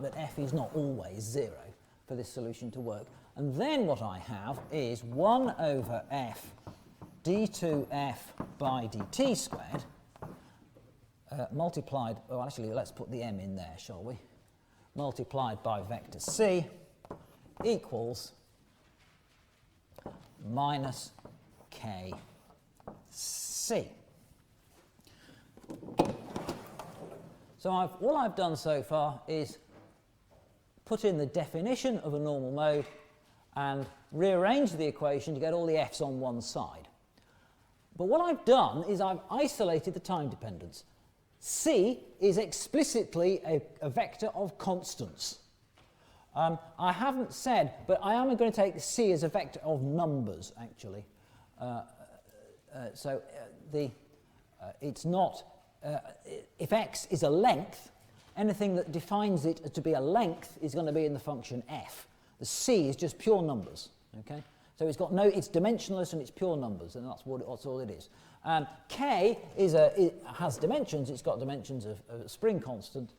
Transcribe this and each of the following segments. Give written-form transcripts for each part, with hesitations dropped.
that f is not always 0 for this solution to work. And then what I have is 1 over f d2f by dt squared multiplied, oh actually let's put the m in there, shall we, multiplied by vector c equals minus k c. So all I've done so far is put in the definition of a normal mode and rearrange the equation to get all the f's on one side. But what I've done is I've isolated the time dependence. C is explicitly a vector of constants. I haven't said, but I am going to take C as a vector of numbers, actually. It's not, if x is a length, anything that defines it to be a length is going to be in the function f. The C is just pure numbers, okay? So it's got no, it's dimensionless and it's pure numbers, and that's all it is. K has dimensions. It's got dimensions of a spring constant,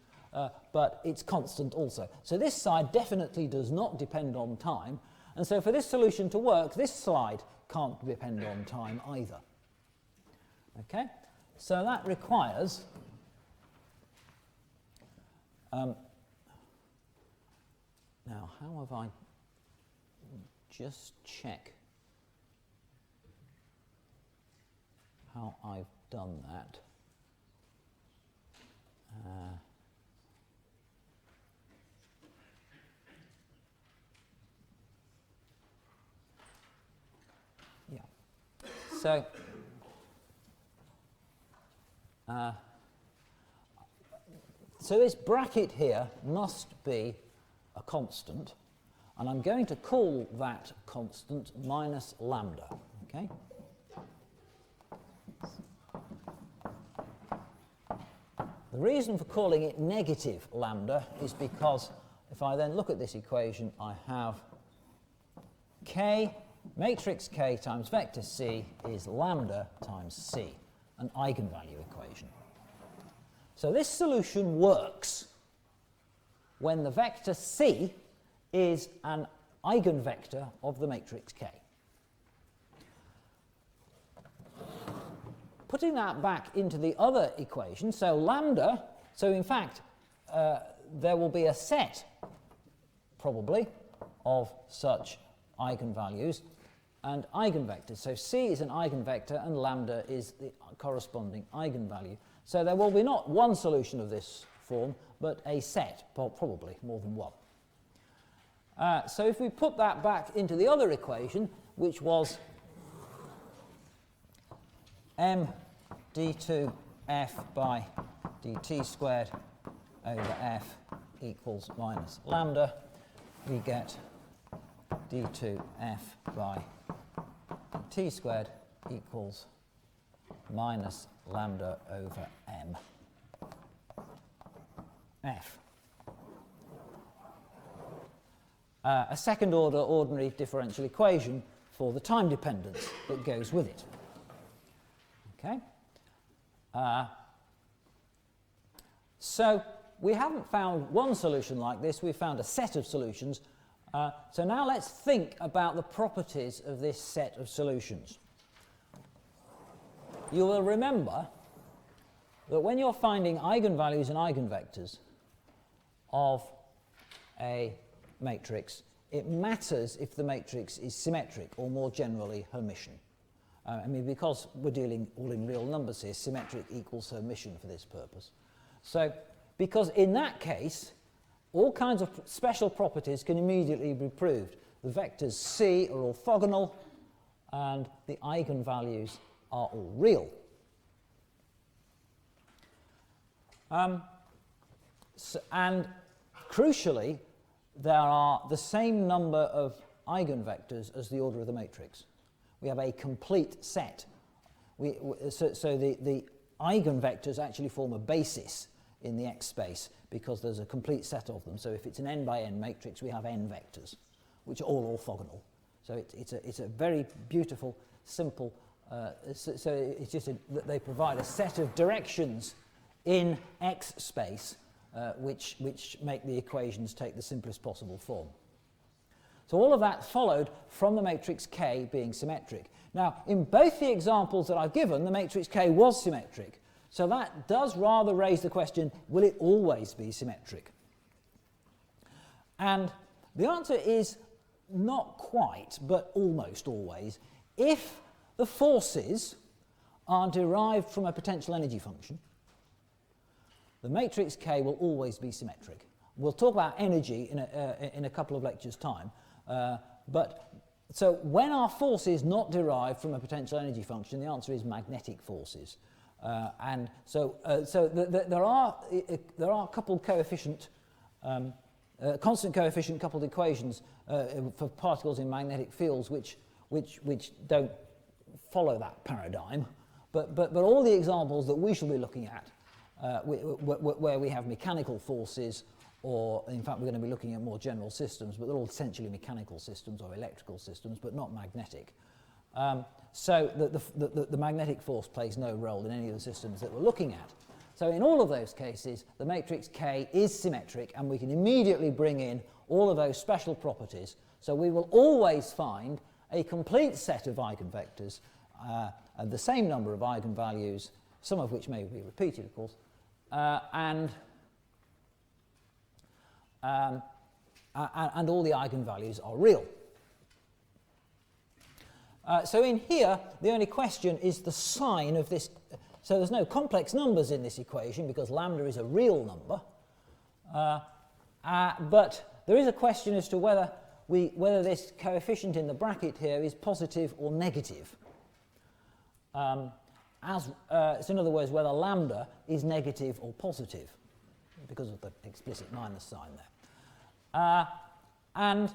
but it's constant also. So this side definitely does not depend on time, and so for this solution to work, this slide can't depend on time either. Okay, so that requires now how have I just check how I've done that. Yeah. So this bracket here must be a constant, and I'm going to call that constant minus lambda, okay? The reason for calling it negative lambda is because if I then look at this equation, I have k, matrix k times vector c is lambda times c, an eigenvalue equation. So this solution works when the vector c is an eigenvector of the matrix K. Putting that back into the other equation, so lambda, so in fact there will be a set, probably, of such eigenvalues and eigenvectors. So C is an eigenvector and lambda is the corresponding eigenvalue. So there will be not one solution of this form, but a set, probably more than one. So if we put that back into the other equation, which was m d2 f by dt squared over f equals minus lambda, we get d2 f by dt squared equals minus lambda over m f. A second order ordinary differential equation for the time dependence that goes with it. Okay? So we haven't found one solution like this, we've found a set of solutions. So now let's think about the properties of this set of solutions. You will remember that when you're finding eigenvalues and eigenvectors of a matrix, it matters if the matrix is symmetric or more generally Hermitian. I mean, because we're dealing all in real numbers here, symmetric equals Hermitian for this purpose. So, because in that case, all kinds of special properties can immediately be proved. The vectors C are orthogonal and the eigenvalues are all real. And crucially, there are the same number of eigenvectors as the order of the matrix. We have a complete set. So the eigenvectors actually form a basis in the X space because there's a complete set of them. So if it's an n by n matrix, we have n vectors, which are all orthogonal. So it's a very beautiful, simple, so it's just that they provide a set of directions in X space which make the equations take the simplest possible form. So all of that followed from the matrix K being symmetric. Now, in both the examples that I've given, the matrix K was symmetric. So that does rather raise the question, will it always be symmetric? And the answer is not quite, but almost always, if the forces are derived from a potential energy function, the matrix K will always be symmetric. We'll talk about energy in a couple of lectures' time. So when our force is not derived from a potential energy function, the answer is magnetic forces. There are coupled coefficient, constant coefficient coupled equations for particles in magnetic fields which don't follow that paradigm. But all the examples that we shall be looking at where we have mechanical forces, or in fact we're going to be looking at more general systems, but they're all essentially mechanical systems or electrical systems, but not magnetic. So the magnetic force plays no role in any of the systems that we're looking at. So in all of those cases, the matrix K is symmetric, and we can immediately bring in all of those special properties. So we will always find a complete set of eigenvectors and the same number of eigenvalues, some of which may be repeated, of course, and all the eigenvalues are real. So in here, the only question is the sign of this. So there's no complex numbers in this equation because lambda is a real number. But there is a question as to whether this coefficient in the bracket here is positive or negative. So in other words, whether lambda is negative or positive, because of the explicit minus sign there. And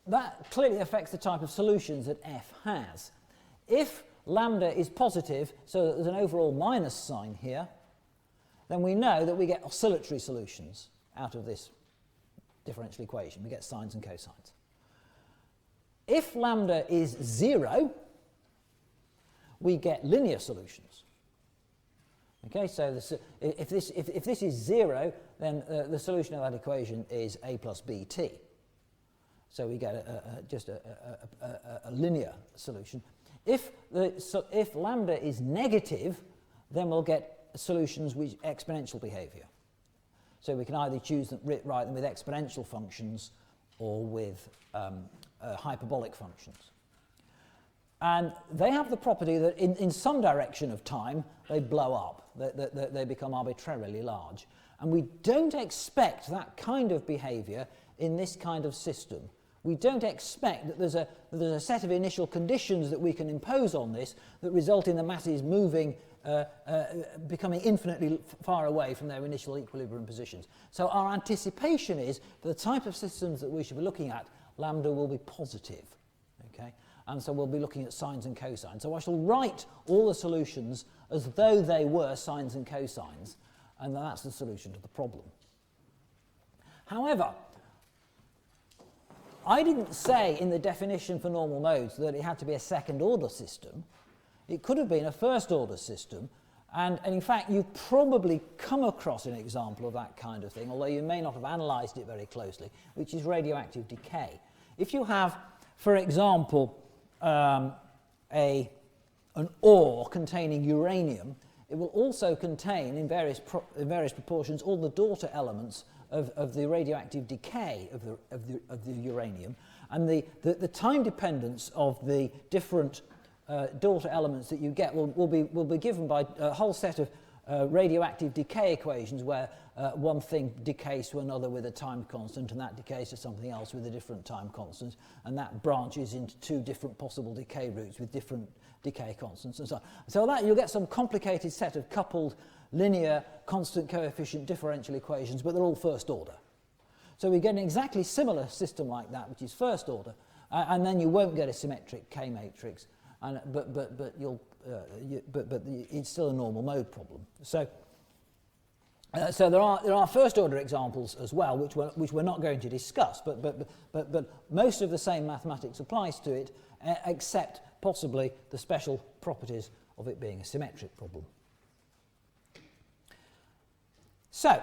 that clearly affects the type of solutions that F has. If lambda is positive, so that there's an overall minus sign here, then we know that we get oscillatory solutions out of this differential equation. We get sines and cosines. If lambda is 0, we get linear solutions. Okay, so if this is 0, then the solution of that equation is a plus bt. So we get just a linear solution. If lambda is negative, then we'll get solutions with exponential behavior. So we can either choose to write them with exponential functions or with hyperbolic functions. And they have the property that in some direction of time, they blow up. They become arbitrarily large. And we don't expect that kind of behavior in this kind of system. We don't expect that there's a set of initial conditions that we can impose on this that result in the masses moving, becoming infinitely far away from their initial equilibrium positions. So our anticipation is, for the type of systems that we should be looking at, lambda will be positive. Okay? And so we'll be looking at sines and cosines. So I shall write all the solutions as though they were sines and cosines, and that's the solution to the problem. However, I didn't say in the definition for normal modes that it had to be a second-order system. It could have been a first-order system, and in fact you've probably come across an example of that kind of thing, although you may not have analysed it very closely, which is radioactive decay. If you have, for example, an ore containing uranium, it will also contain, in various proportions, all the daughter elements of the radioactive decay of the uranium, and the time dependence of the different daughter elements that you get will be given by a whole set of radioactive decay equations where one thing decays to another with a time constant, and that decays to something else with a different time constant, and that branches into two different possible decay routes with different decay constants and so on. So that you'll get some complicated set of coupled linear constant coefficient differential equations, but they're all first order. So we get an exactly similar system like that, which is first order, and then you won't get a symmetric K matrix, but it's still a normal mode problem. So there are first order examples as well, which we're not going to discuss, but most of the same mathematics applies to it, except possibly the special properties of it being a symmetric problem. So,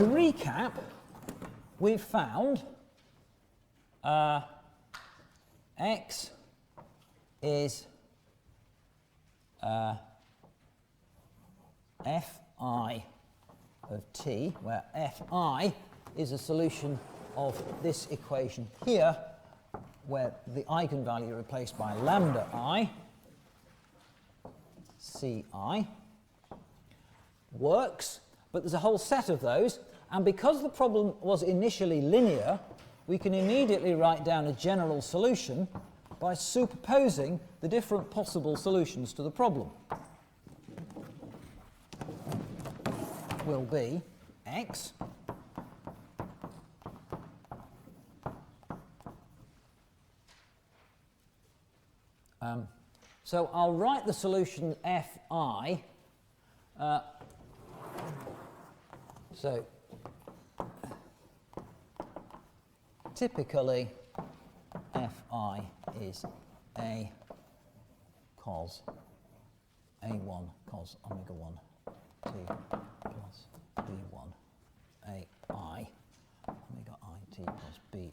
to recap, we've found x is fi of t, where fi is a solution of this equation here, where the eigenvalue replaced by lambda I, ci, works, but there's a whole set of those, and because the problem was initially linear, we can immediately write down a general solution by superposing the different possible solutions to the problem. Will be x so I'll write the solution fi. So typically fi is a cos a1 cos omega 1 t plus b1 ai omega I t plus bi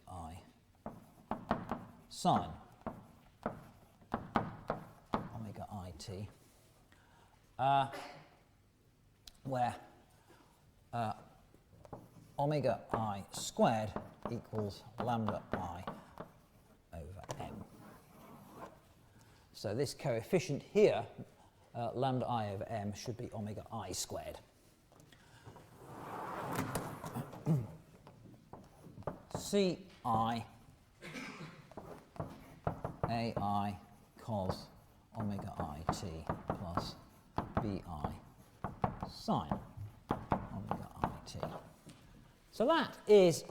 sine omega I t, where omega I squared equals lambda I over m. So this coefficient here, lambda I over m, should be omega I squared. Ci ai cos omega I t plus bi sine omega I t. So that is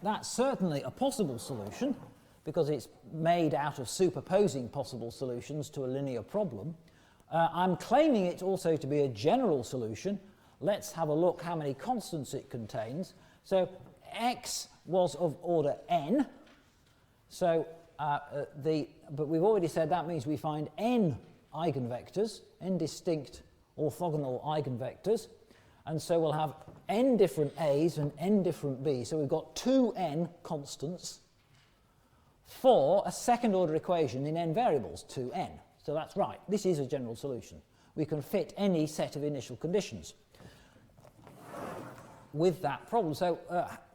that's certainly a possible solution, because it's made out of superposing possible solutions to a linear problem. I'm claiming it also to be a general solution. Let's have a look how many constants it contains. So x was of order n. So but we've already said that means we find n eigenvectors, n distinct orthogonal eigenvectors, and so we'll have n different a's and n different b's. So we've got 2n constants for a second order equation in n variables, 2n. So that's right, this is a general solution. We can fit any set of initial conditions with that problem. So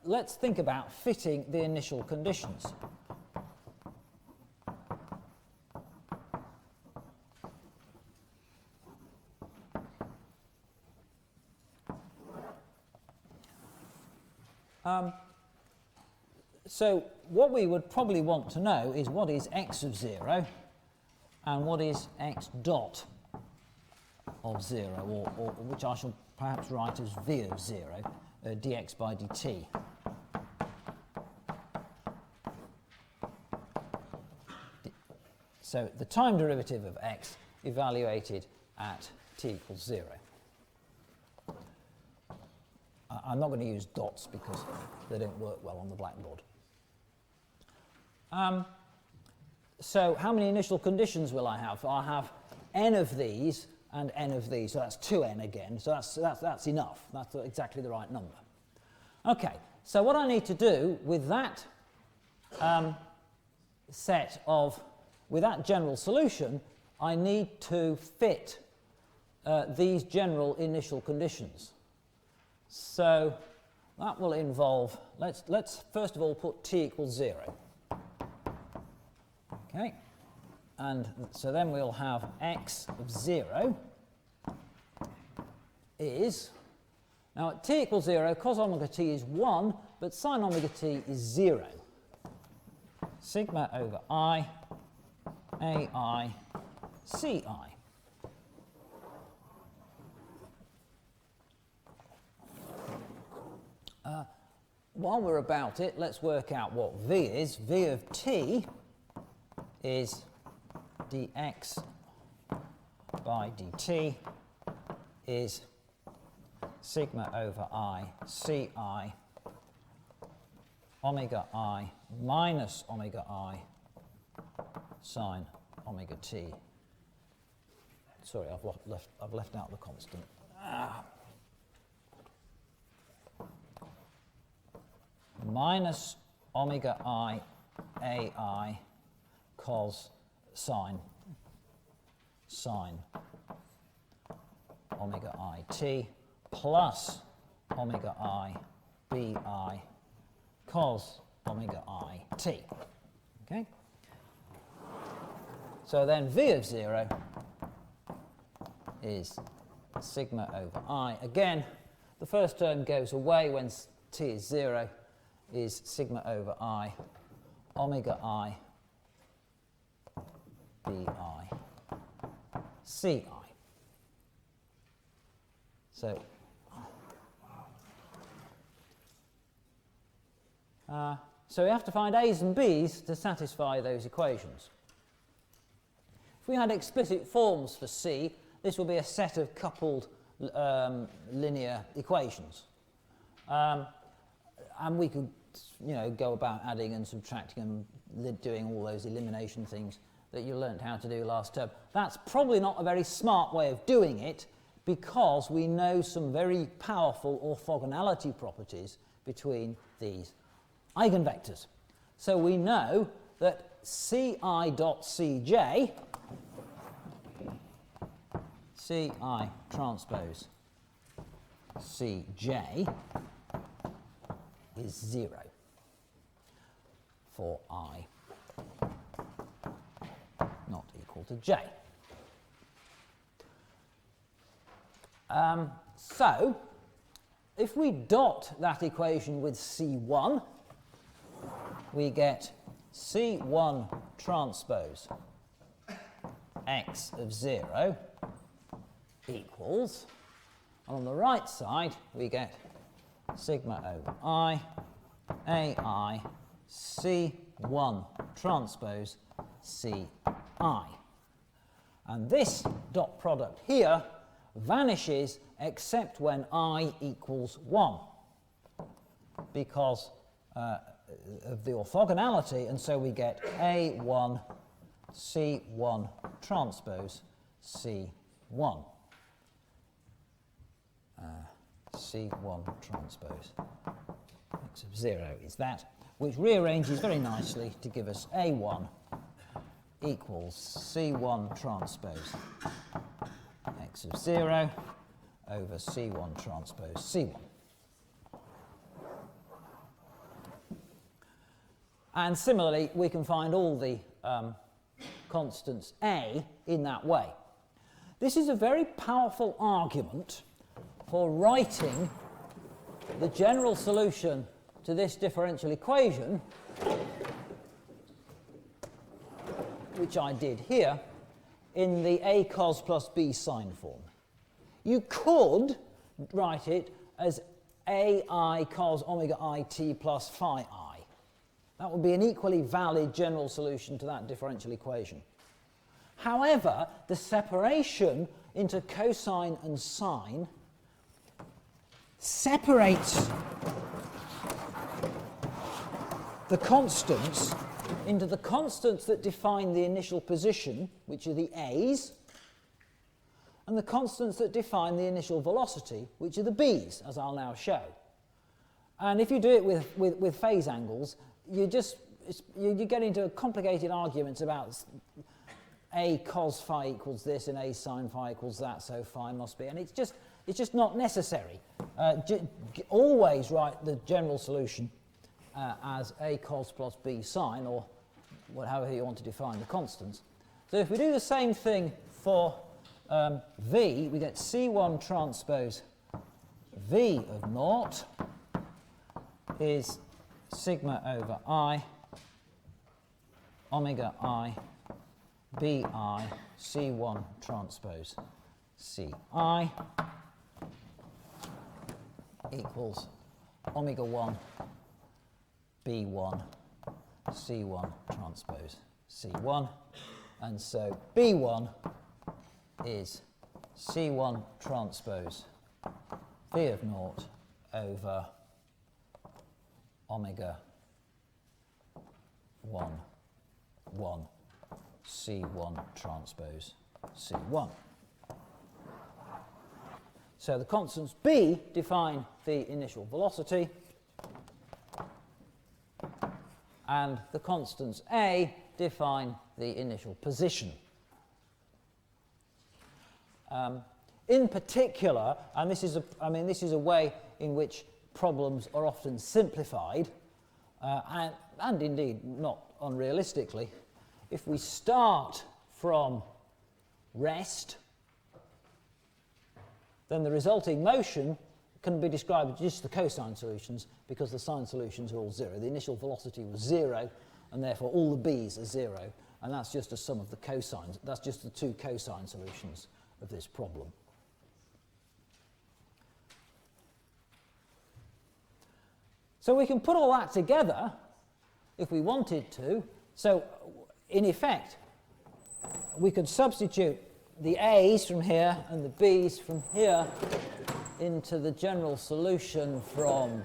let's think about fitting the initial conditions. So what we would probably want to know is what is x of 0 and what is x dot of 0, or which I shall perhaps write as v of 0, dx by dt. So the time derivative of x evaluated at t equals 0. I'm not going to use dots because they don't work well on the blackboard. So how many initial conditions will I have? I'll have n of these and n of these, so that's 2n again, so that's enough. That's exactly the right number. Okay, so what I need to do with that with that general solution, I need to fit these general initial conditions. So that will involve, let's first of all put t equals 0. Okay, and so then we'll have x of 0 is, now at t equals 0, cos omega t is 1, but sine omega t is 0. Sigma over I, ai, ci. While we're about it, let's work out what v is. V of t is dx by dt is sigma over I ci omega I minus omega I sine omega t. Sorry, I've left out the constant. minus omega I AI cos sine omega I t plus omega I BI cos omega I t. Okay? So then V of 0 is sigma over I. Again, the first term goes away when t is 0, is sigma over I, omega I, BI, CI. So, so we have to find A's and B's to satisfy those equations. If we had explicit forms for C, this would be a set of coupled linear equations. And we could, go about adding and subtracting and doing all those elimination things that you learnt how to do last term. That's probably not a very smart way of doing it, because we know some very powerful orthogonality properties between these eigenvectors. So we know that Ci dot Cj, Ci transpose Cj is 0 for I not equal to j. So, if we dot that equation with C1, we get C1 transpose x of 0 equals, on the right side we get sigma over I, AI, C1 transpose CI. And this dot product here vanishes except when I equals 1 because of the orthogonality, and so we get A1 C1 transpose C1. C1 transpose x of 0 is that, which rearranges very nicely to give us A1 equals C1 transpose x of 0 over C1 transpose C1. And similarly, we can find all the constants A in that way. This is a very powerful argument for writing the general solution to this differential equation, which I did here, in the A cos plus B sine form. You could write it as AI cos omega I t plus phi I. That would be an equally valid general solution to that differential equation. However, the separation into cosine and sine separates the constants into the constants that define the initial position, which are the A's, and the constants that define the initial velocity, which are the B's, as I'll now show. And if you do it with phase angles, you get into complicated arguments about A cos phi equals this and A sine phi equals that, so phi must be, and it's just not necessary. Always write the general solution as A cos plus B sine, or however you want to define the constants. So if we do the same thing for V, we get C1 transpose V of naught is sigma over I, omega I, BI, C1 transpose CI equals omega 1, B1, C1 transpose C1. And so B1 is C1 transpose V of naught over omega 1, 1, C1 transpose C1. So the constants B define the initial velocity, and the constants A define the initial position. In particular, and this is a way in which problems are often simplified, and indeed not unrealistically, if we start from rest, then the resulting motion can be described as just the cosine solutions, because the sine solutions are all zero. The initial velocity was zero, and therefore all the b's are zero, and that's just a sum of the cosines. That's just the two cosine solutions of this problem. So we can put all that together if we wanted to. So in effect, we could substitute the a's from here and the b's from here into the general solution from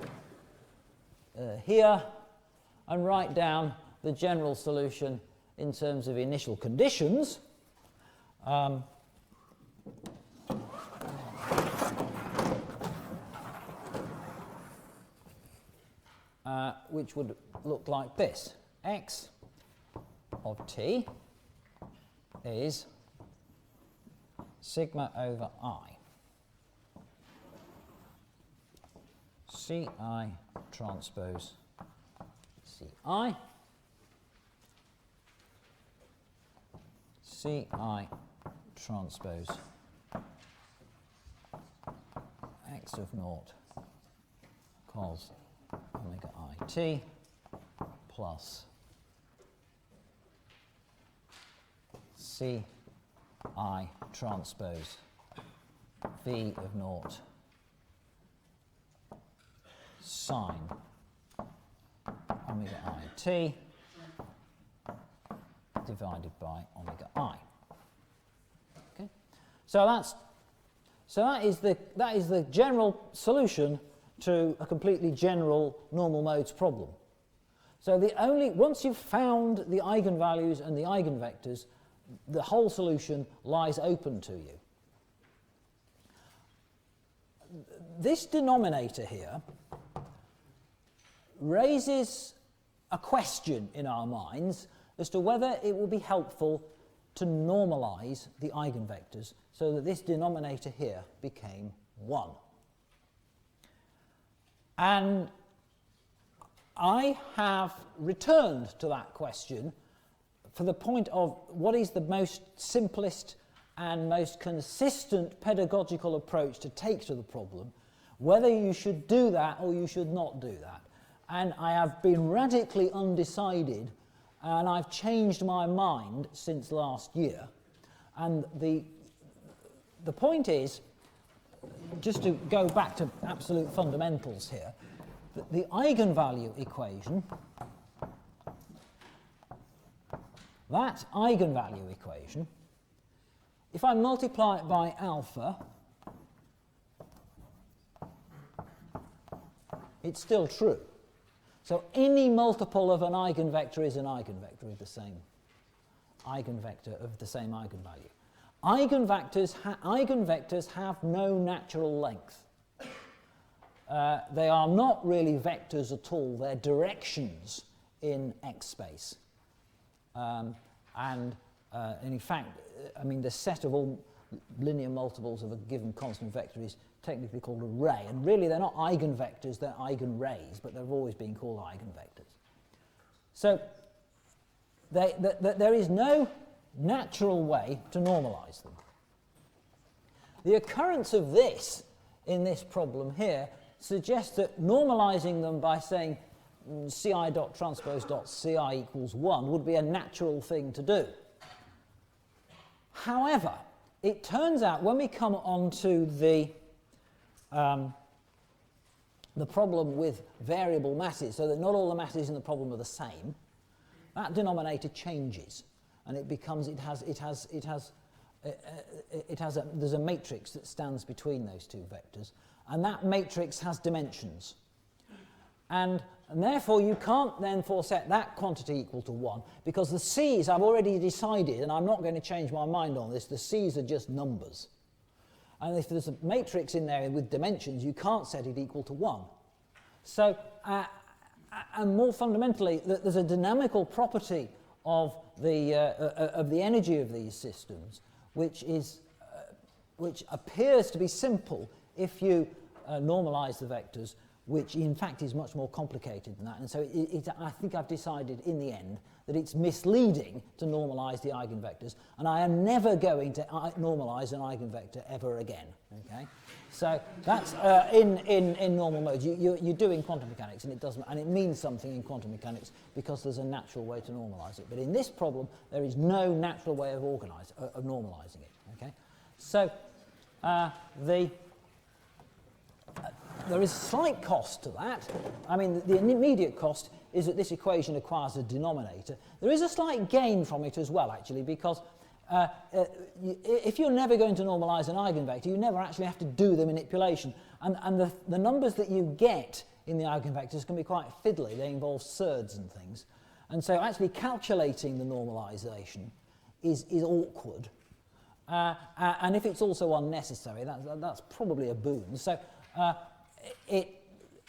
here, and write down the general solution in terms of initial conditions. Which would look like this. X of t is sigma over I. Ci transpose Ci. Ci transpose x of naught cos omega I t plus Ci transpose v of naught sine omega I t divided by omega I. Okay, so that is the general solution to a completely general normal modes problem. So once you've found the eigenvalues and the eigenvectors, the whole solution lies open to you. This denominator here raises a question in our minds as to whether it will be helpful to normalize the eigenvectors so that this denominator here became 1. And I have returned to that question for the point of what is the most simplest and most consistent pedagogical approach to take to the problem, whether you should do that or you should not do that. And I have been radically undecided, and I've changed my mind since last year. And the point is, just to go back to absolute fundamentals here, the eigenvalue equation, that eigenvalue equation, if I multiply it by alpha, it's still true. So any multiple of an eigenvector is an eigenvector of the same eigenvector of the same eigenvalue. Eigenvectors have no natural length. They are not really vectors at all. They're directions in X space. And in fact, I mean, the set of all linear multiples of a given constant vector is technically called a ray. And really, they're not eigenvectors, they're eigenrays, but they've always been called eigenvectors. So there is no natural way to normalize them. The occurrence of this in this problem here suggests that normalizing them by saying Ci dot transpose dot Ci equals 1 would be a natural thing to do. However, it turns out when we come on to the problem with variable masses, so that not all the masses in the problem are the same, that denominator changes, and it becomes there's a matrix that stands between those two vectors, and that matrix has dimensions. And therefore, you can't then set that quantity equal to 1, because the C's I've already decided, and I'm not going to change my mind on this, the C's are just numbers. And if there's a matrix in there with dimensions, you can't set it equal to 1. So And more fundamentally, there's a dynamical property of the energy of these systems, which appears to be simple if you normalize the vectors, which in fact is much more complicated than that. And so I think I've decided in the end that it's misleading to normalize the eigenvectors, and I am never going to normalize an eigenvector ever again. Okay, so that's in normal modes. You do in quantum mechanics, and it doesn't, and it means something in quantum mechanics because there's a natural way to normalize it. But in this problem, there is no natural way of normalizing it. Okay, so there is a slight cost to that. I mean, the immediate cost is that this equation acquires a denominator. There is a slight gain from it as well, actually, because if you're never going to normalize an eigenvector, you never actually have to do the manipulation. And the numbers that you get in the eigenvectors can be quite fiddly. They involve surds and things. And so actually calculating the normalization is awkward. And if it's also unnecessary, that's probably a boon. So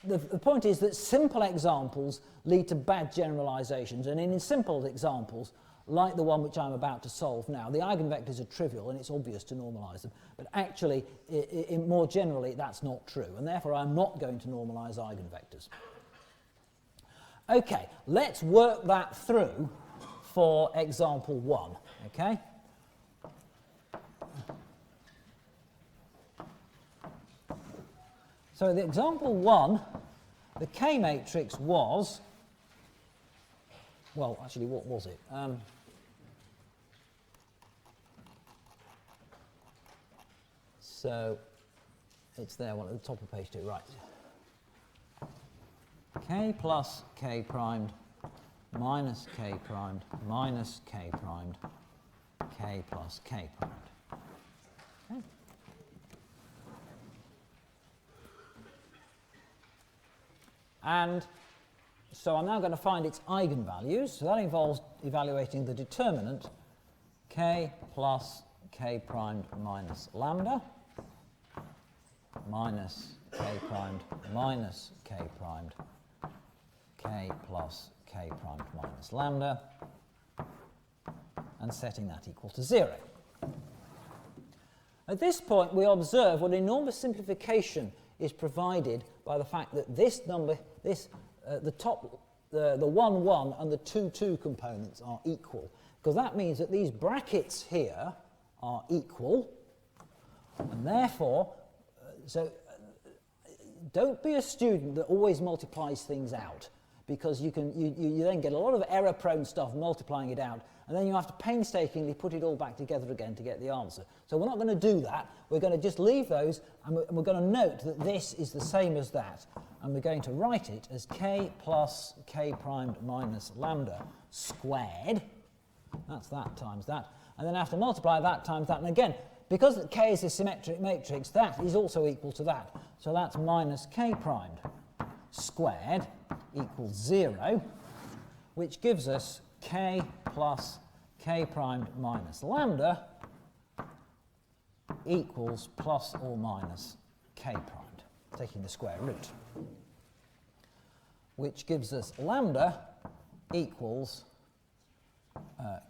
the point is that simple examples lead to bad generalizations, and in simple examples, like the one which I'm about to solve now, the eigenvectors are trivial and it's obvious to normalize them, but actually, more generally, that's not true, and therefore I'm not going to normalize eigenvectors. Okay, let's work that through for example 1, okay? So the example 1, the K matrix was, well, actually, what was it? So it's there, one at the top of page 2, right. K plus K primed minus K primed minus K primed K plus K primed. Okay. And so I'm now going to find its eigenvalues. So that involves evaluating the determinant K plus K primed minus lambda minus K primed minus K primed K plus K primed minus lambda, and setting that equal to 0. At this point, we observe what enormous simplification is provided by the fact that this number, the 1, 1 and the 2, 2 components are equal, because that means that these brackets here are equal, and therefore, don't be a student that always multiplies things out, because you then get a lot of error-prone stuff multiplying it out, and then you have to painstakingly put it all back together again to get the answer. So we're not going to do that. We're going to just leave those, and we're going to note that this is the same as that, and we're going to write it as K plus K primed minus lambda squared. That's that times that. And then I have to multiply that times that. And again, because K is a symmetric matrix, that is also equal to that. So that's minus K primed squared equals 0, which gives us K plus K primed minus lambda equals plus or minus K primed, taking the square root, which gives us lambda equals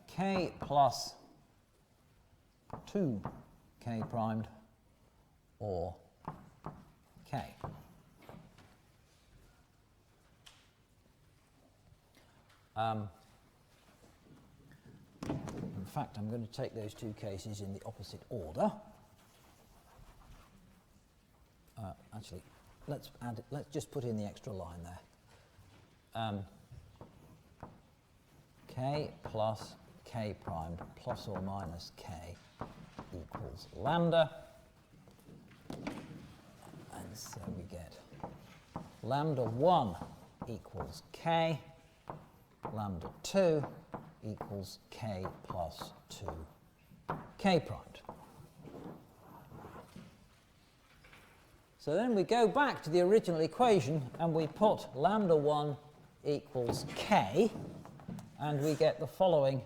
K plus 2 K primed or K. In fact, I'm going to take those two cases in the opposite order. Actually, let's just put in the extra line there. K plus K primed plus or minus K equals lambda. And so we get lambda 1 equals K, lambda 2 equals K plus 2 K primed. So then we go back to the original equation and we put lambda 1 equals K, and we get the following.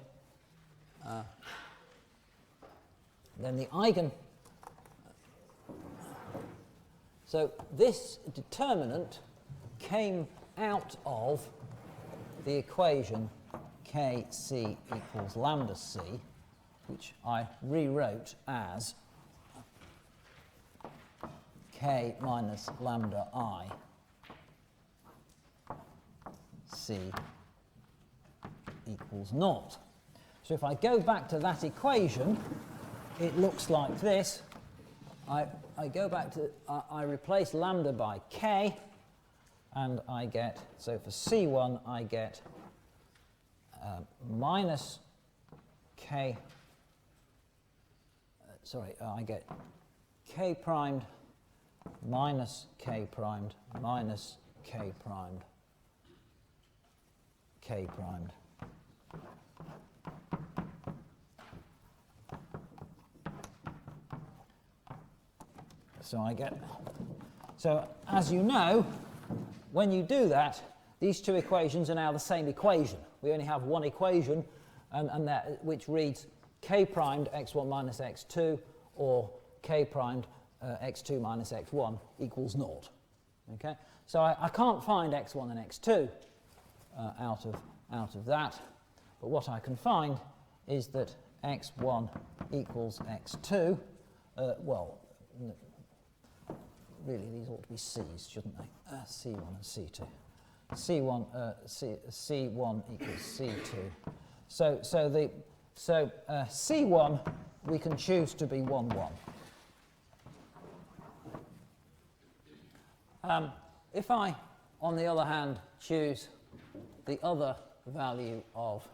Then the eigen. So this determinant came out of the equation Kc equals lambda c, which I rewrote as K minus lambda I c equals naught. So if I go back to that equation, it looks like this. I go back to, I replace lambda by K, and I get, so for C1 I get minus K, I get K primed minus K primed minus K primed K primed. So I get, so as you know, when you do that, these two equations are now the same equation. We only have one equation, and that, which reads K primed x1 minus x2 or K primed x2 minus x1 equals naught. Okay? So I can't find x1 and x2 out of that, but what I can find is that x1 equals x2. Well, really, these ought to be C's, shouldn't they? C1 and C2. C1 equals C2. So C1 we can choose to be 1, 1. If I, on the other hand, choose the other value of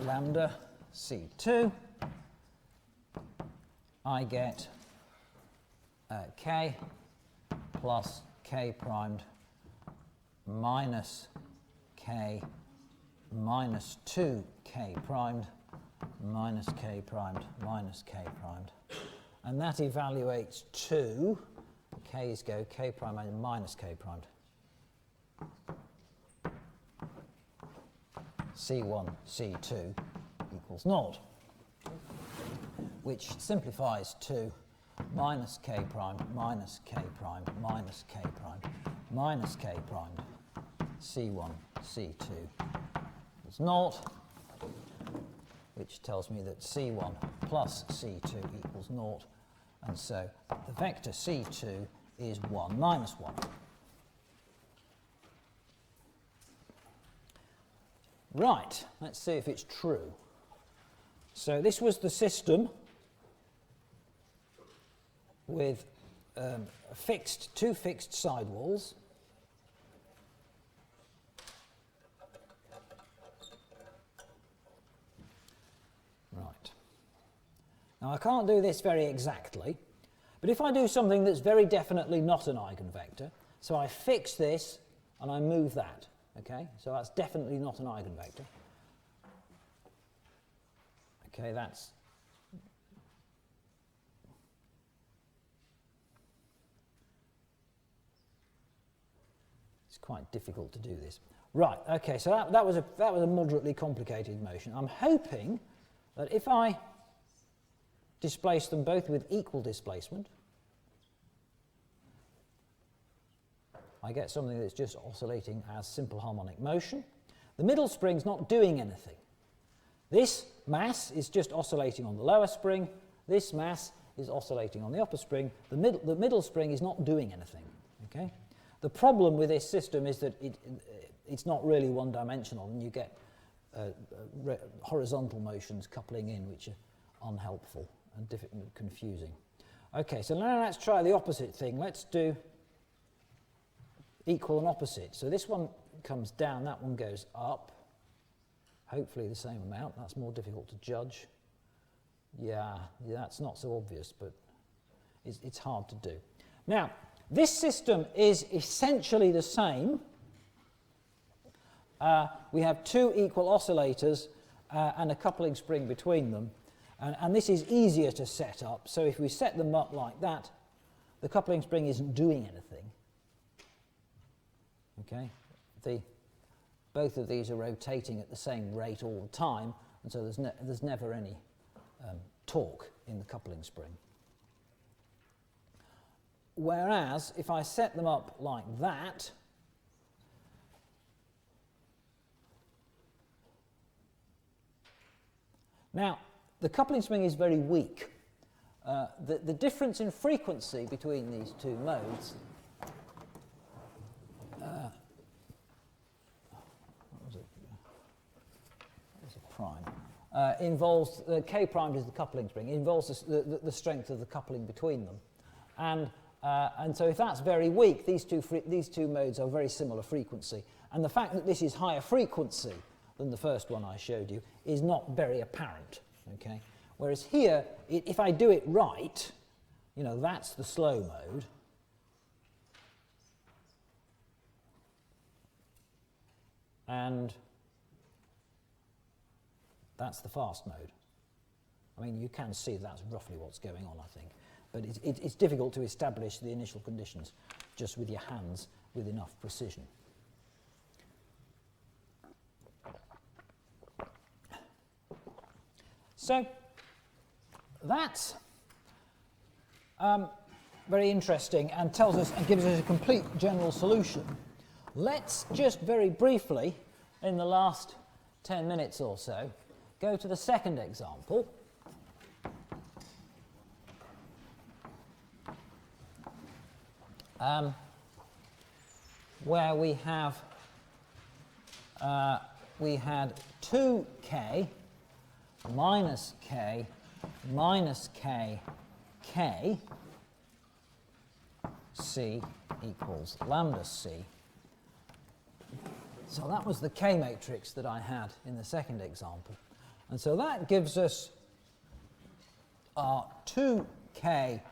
lambda C2, I get K plus K primed minus K minus 2K primed minus K primed minus K primed. And that evaluates to, K's go K primed and minus K primed. C1, C2 equals naught, which simplifies to minus K primed minus K primed minus K primed minus K primed C1, C2 equals naught, which tells me that C1 plus C2 equals naught, and so the vector C2 is 1 minus 1. Right, let's see if it's true. So this was the system with two fixed sidewalls. Right. Now I can't do this very exactly, but if I do something that's very definitely not an eigenvector, so I fix this and I move that, okay? So that's definitely not an eigenvector. Okay, that's quite difficult to do this. Right, okay, so that was a moderately complicated motion. I'm hoping that if I displace them both with equal displacement, I get something that's just oscillating as simple harmonic motion. The middle spring's not doing anything. This mass is just oscillating on the lower spring. This mass is oscillating on the upper spring. The middle spring is not doing anything, okay? The problem with this system is that it's not really one-dimensional, and you get horizontal motions coupling in, which are unhelpful and confusing. Okay, so now let's try the opposite thing. Let's do equal and opposite. So this one comes down, that one goes up. Hopefully the same amount. That's more difficult to judge. Yeah, that's not so obvious, but it's hard to do. Now, this system is essentially the same. We have two equal oscillators and a coupling spring between them. And this is easier to set up. So if we set them up like that, the coupling spring isn't doing anything. Okay? Both of these are rotating at the same rate all the time, and so there's never any torque in the coupling spring. Whereas if I set them up like that, Now, the coupling spring is very weak. The difference in frequency between these two modes involves K prime is the coupling spring, involves the strength of the coupling between them, and so if that's very weak, these two modes are very similar frequency, and the fact that this is higher frequency than the first one I showed you is not very apparent. Okay, whereas here, if I do it right, you know, that's the slow mode. And that's the fast mode. I mean, you can see that's roughly what's going on, I think. But it's difficult to establish the initial conditions just with your hands with enough precision. So that's very interesting and tells us and gives us a complete general solution. Let's just very briefly, in the last 10 minutes or so, go to the second example. Where we had 2k minus k minus k k c equals lambda c. So that was the K matrix that I had in the second example. And so that gives us 2k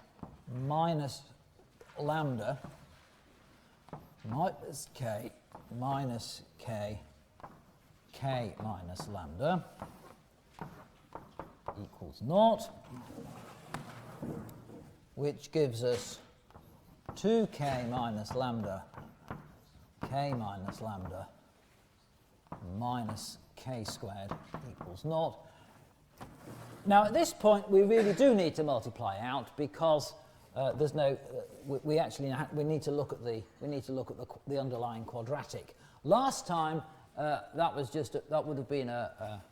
minus lambda minus k minus k k minus lambda equals 0, which gives us 2k minus lambda k minus lambda minus k squared equals 0. Now at this point we really do need to multiply out because there's no we need to look at the underlying quadratic. Last time that would have been a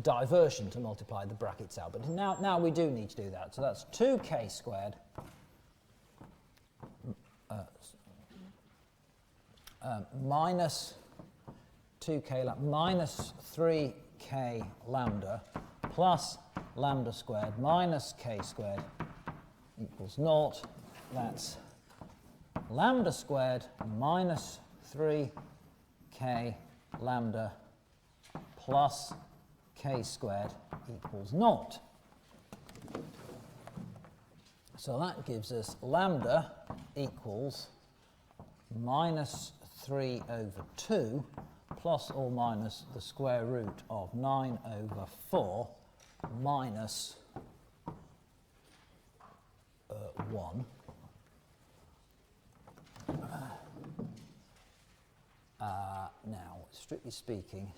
diversion to multiply the brackets out, but now we do need to do that. So that's 2k squared minus 2k minus 3k lambda plus lambda squared minus k squared equals 0. That's lambda squared minus 3k lambda plus k squared equals 0. So that gives us lambda equals minus 3 over 2 plus or minus the square root of 9 over 4 minus 1. Now, strictly speaking,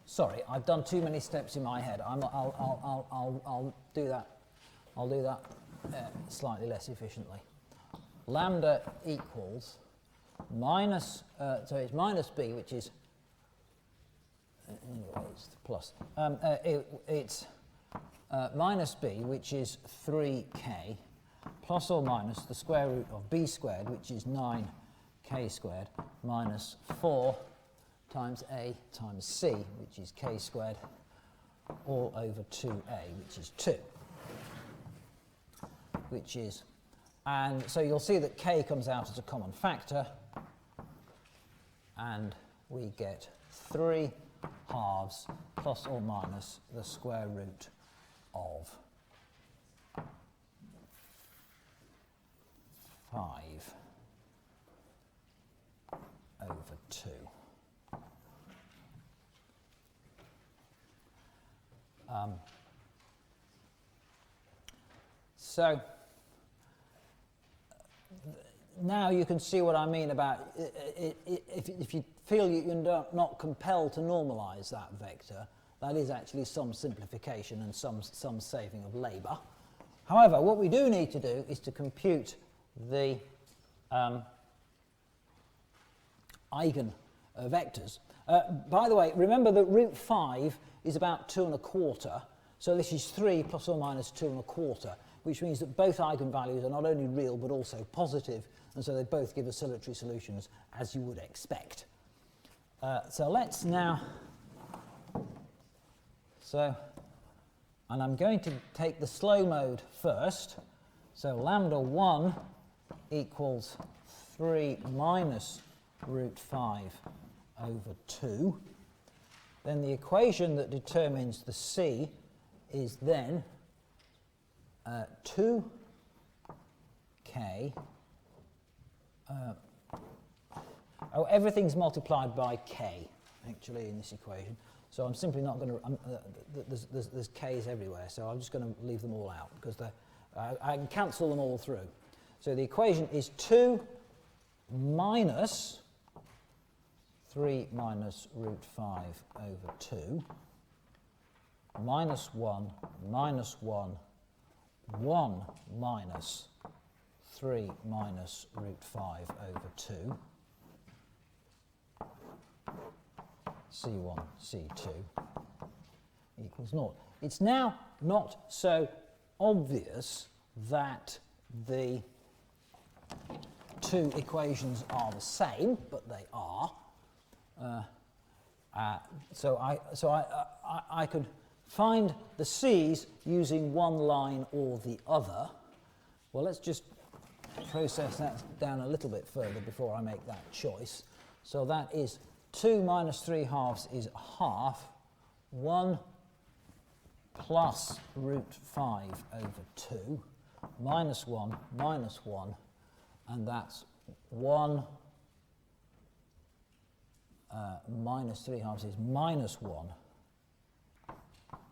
sorry, I've done too many steps in my head. I'll do that. I'll do that slightly less efficiently. Lambda equals minus, so it's minus b, which is, anyway, it's plus. It's minus b, which is 3k, plus or minus the square root of b squared, which is 9k squared, minus 4 times a times c, which is k squared, all over 2a, which is 2. Which is, and so you'll see that k comes out as a common factor, and we get 3 halves plus or minus the square root of 5 over 2. So now you can see what I mean about if you feel you're not compelled to normalize that vector, that is actually some simplification and some saving of labour. However, what we do need to do is to compute the eigen vectors. By the way, remember that root 5 is about 2 1/4. So this is 3 plus or minus 2 1/4, which means that both eigenvalues are not only real but also positive, and so they both give oscillatory solutions as you would expect. So let's now, and I'm going to take the slow mode first. So lambda 1 equals 3 minus root 5 over 2. Then the equation that determines the C is then 2k. Everything's multiplied by k, actually, in this equation. So I'm simply not going to, there's k's everywhere, so I'm just going to leave them all out, because I can cancel them all through. So the equation is 2 minus 3 minus root 5 over 2, minus 1, minus 1, 1 minus 3 minus root 5 over 2, C1, C2 equals 0. It's now not so obvious that the two equations are the same, but they are. So I could find the C's using one line or the other. Well, let's just process that down a little bit further before I make that choice. So that is 2 minus 3 halves is half, 1 plus root 5 over 2, minus 1, and that's 1 minus 3 halves is minus 1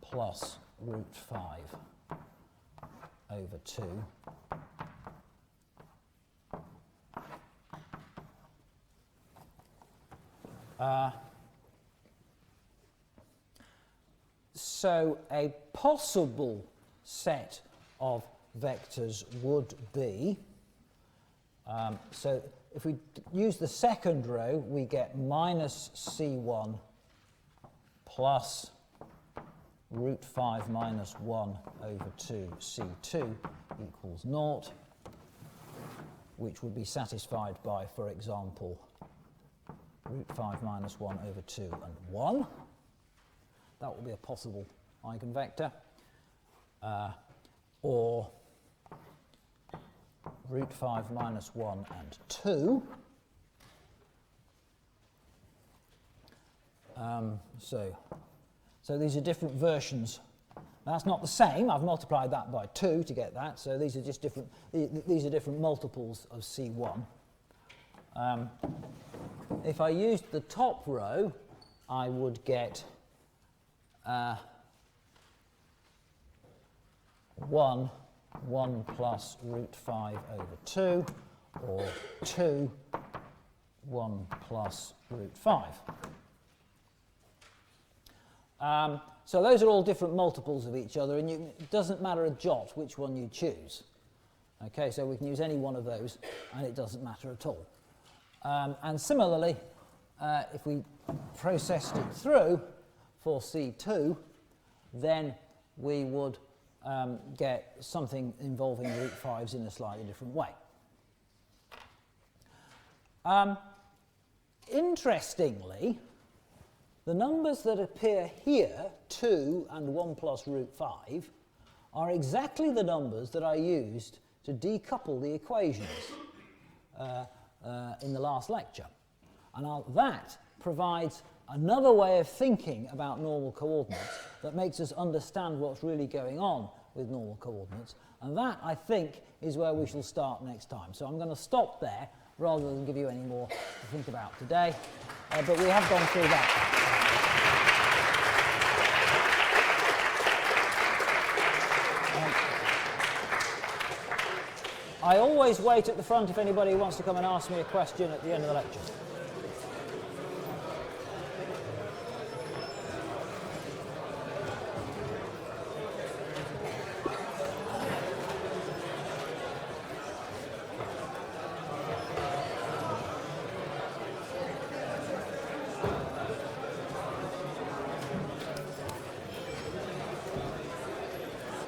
plus root 5 over 2. So a possible set of vectors would be, so if we use the second row, we get minus C1 plus root 5 minus 1 over 2 C2 equals 0, which would be satisfied by, for example, root 5 minus 1 over 2 and 1. That would be a possible eigenvector. Or root 5 minus 1 and 2. So these are different versions. That's not the same. I've multiplied that by 2 to get that. So these are just different. These are different multiples of C1. If I used the top row, I would get 1 plus root 5 over 2, or 2, 1 plus root 5. So those are all different multiples of each other, and it doesn't matter a jot which one you choose. Okay, so we can use any one of those, and it doesn't matter at all. And similarly, if we processed it through for C2, then we would get something involving root 5s in a slightly different way. Interestingly, the numbers that appear here, 2 and 1 plus root 5, are exactly the numbers that I used to decouple the equations in the last lecture. And that provides another way of thinking about normal coordinates that makes us understand what's really going on with normal coordinates. And that, I think, is where we shall start next time. So I'm going to stop there rather than give you any more to think about today. But we have gone through that. I always wait at the front if anybody wants to come and ask me a question at the end of the lecture.